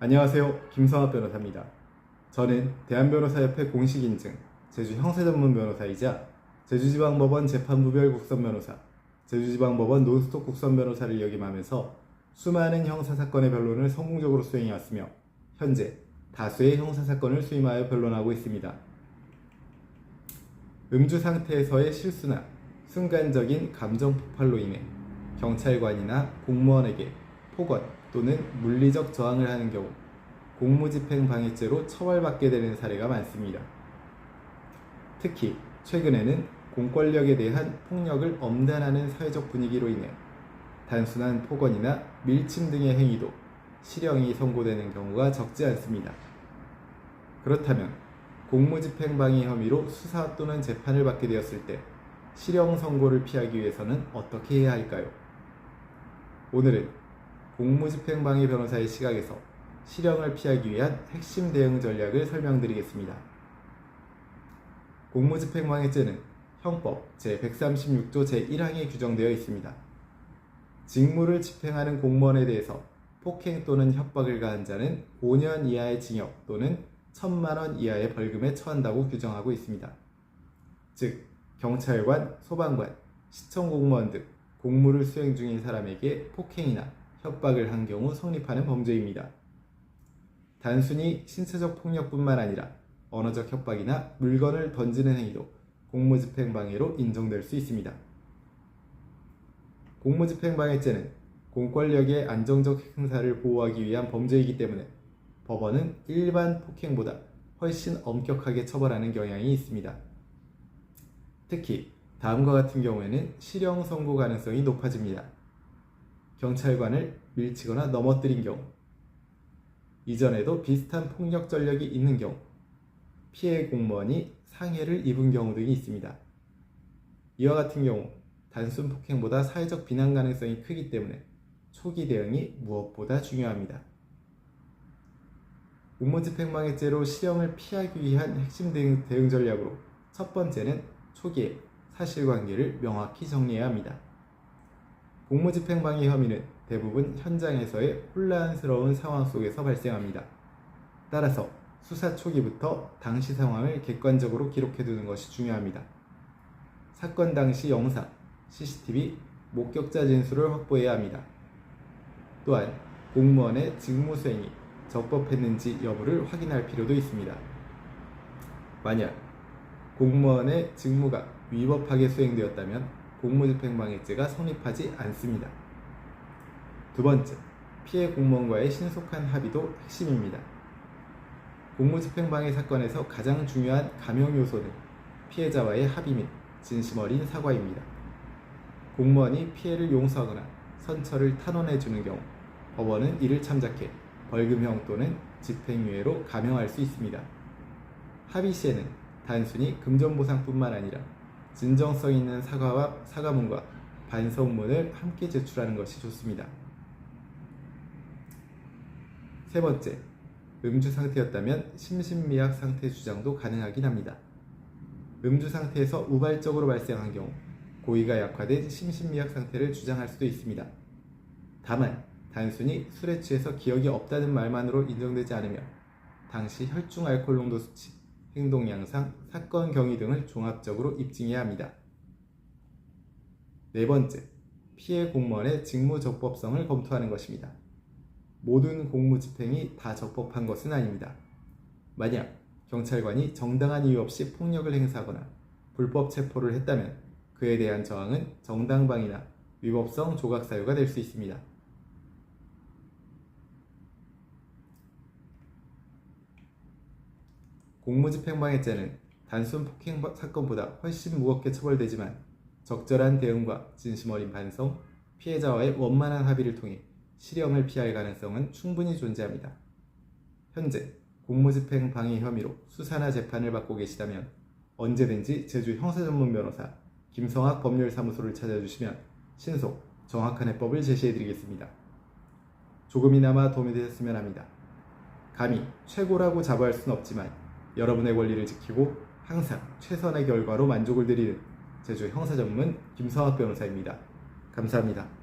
안녕하세요. 김성합 변호사입니다. 저는 대한변호사협회 공식 인증 제주 형사전문 변호사이자 제주지방법원 재판부별 국선변호사, 제주지방법원 논스톱 국선변호사를 역임하면서 수많은 형사사건의 변론을 성공적으로 수행해왔으며 현재 다수의 형사사건을 수임하여 변론하고 있습니다. 음주 상태에서의 실수나 순간적인 감정 폭발로 인해 경찰관이나 공무원에게 폭언 또는 물리적 저항을 하는 경우 공무집행방해죄로 처벌받게 되는 사례가 많습니다. 특히 최근에는 공권력에 대한 폭력을 엄단하는 사회적 분위기로 인해 단순한 폭언이나 밀침 등의 행위도 실형이 선고되는 경우가 적지 않습니다. 그렇다면 공무집행방해 혐의로 수사 또는 재판을 받게 되었을 때 실형 선고를 피하기 위해서는 어떻게 해야 할까요? 오늘은 공무집행방해 변호사의 시각에서 실형을 피하기 위한 핵심 대응 전략을 설명드리겠습니다. 공무집행방해죄는 형법 제136조 제1항에 규정되어 있습니다. 직무를 집행하는 공무원에 대해서 폭행 또는 협박을 가한 자는 5년 이하의 징역 또는 1,000만 원 이하의 벌금에 처한다고 규정하고 있습니다. 즉, 경찰관, 소방관, 시청공무원 등 공무를 수행 중인 사람에게 폭행이나 협박을 한 경우 성립하는 범죄입니다. 단순히 신체적 폭력뿐만 아니라 언어적 협박이나 물건을 던지는 행위도 공무집행방해로 인정될 수 있습니다. 공무집행방해죄는 공권력의 안정적 행사를 보호하기 위한 범죄이기 때문에 법원은 일반 폭행보다 훨씬 엄격하게 처벌하는 경향이 있습니다. 특히 다음과 같은 경우에는 실형 선고 가능성이 높아집니다. 경찰관을 밀치거나 넘어뜨린 경우, 이전에도 비슷한 폭력 전력이 있는 경우, 피해 공무원이 상해를 입은 경우 등이 있습니다. 이와 같은 경우 단순 폭행보다 사회적 비난 가능성이 크기 때문에 초기 대응이 무엇보다 중요합니다. 공무집행방해죄로 실형을 피하기 위한 핵심 대응 전략으로 첫 번째는 초기에 사실관계를 명확히 정리해야 합니다. 공무집행방해 혐의는 대부분 현장에서의 혼란스러운 상황 속에서 발생합니다. 따라서 수사 초기부터 당시 상황을 객관적으로 기록해두는 것이 중요합니다. 사건 당시 영상, CCTV, 목격자 진술을 확보해야 합니다. 또한 공무원의 직무 수행이 적법했는지 여부를 확인할 필요도 있습니다. 만약 공무원의 직무가 위법하게 수행되었다면 공무집행방해죄가 성립하지 않습니다. 두 번째, 피해 공무원과의 신속한 합의도 핵심입니다. 공무집행방해 사건에서 가장 중요한 감형 요소는 피해자와의 합의 및 진심 어린 사과입니다. 공무원이 피해를 용서하거나 선처를 탄원해주는 경우 법원은 이를 참작해 벌금형 또는 집행유예로 감형할 수 있습니다. 합의 시에는 단순히 금전보상뿐만 아니라 진정성 있는 사과와 사과문과 반성문을 함께 제출하는 것이 좋습니다. 세 번째, 음주 상태였다면 심신미약 상태 주장도 가능하긴 합니다. 음주 상태에서 우발적으로 발생한 경우 고의가 약화된 심신미약 상태를 주장할 수도 있습니다. 다만 단순히 술에 취해서 기억이 없다는 말만으로 인정되지 않으며 당시 혈중 알코올 농도 수치, 행동 양상, 사건 경위 등을 종합적으로 입증해야 합니다. 네 번째, 피해 공무원의 직무 적법성을 검토하는 것입니다. 모든 공무집행이 다 적법한 것은 아닙니다. 만약 경찰관이 정당한 이유 없이 폭력을 행사하거나 불법 체포를 했다면 그에 대한 저항은 정당방위나 위법성 조각 사유가 될 수 있습니다. 공무집행방해죄는 단순 폭행 사건보다 훨씬 무겁게 처벌되지만 적절한 대응과 진심 어린 반성, 피해자와의 원만한 합의를 통해 실형을 피할 가능성은 충분히 존재합니다. 현재 공무집행방해 혐의로 수사나 재판을 받고 계시다면 언제든지 제주 형사전문 변호사 김성학 법률사무소를 찾아주시면 신속, 정확한 해법을 제시해드리겠습니다. 조금이나마 도움이 되셨으면 합니다. 감히 최고라고 자부할 수는 없지만 여러분의 권리를 지키고 항상 최선의 결과로 만족을 드리는 제주 형사전문 김성학 변호사입니다. 감사합니다.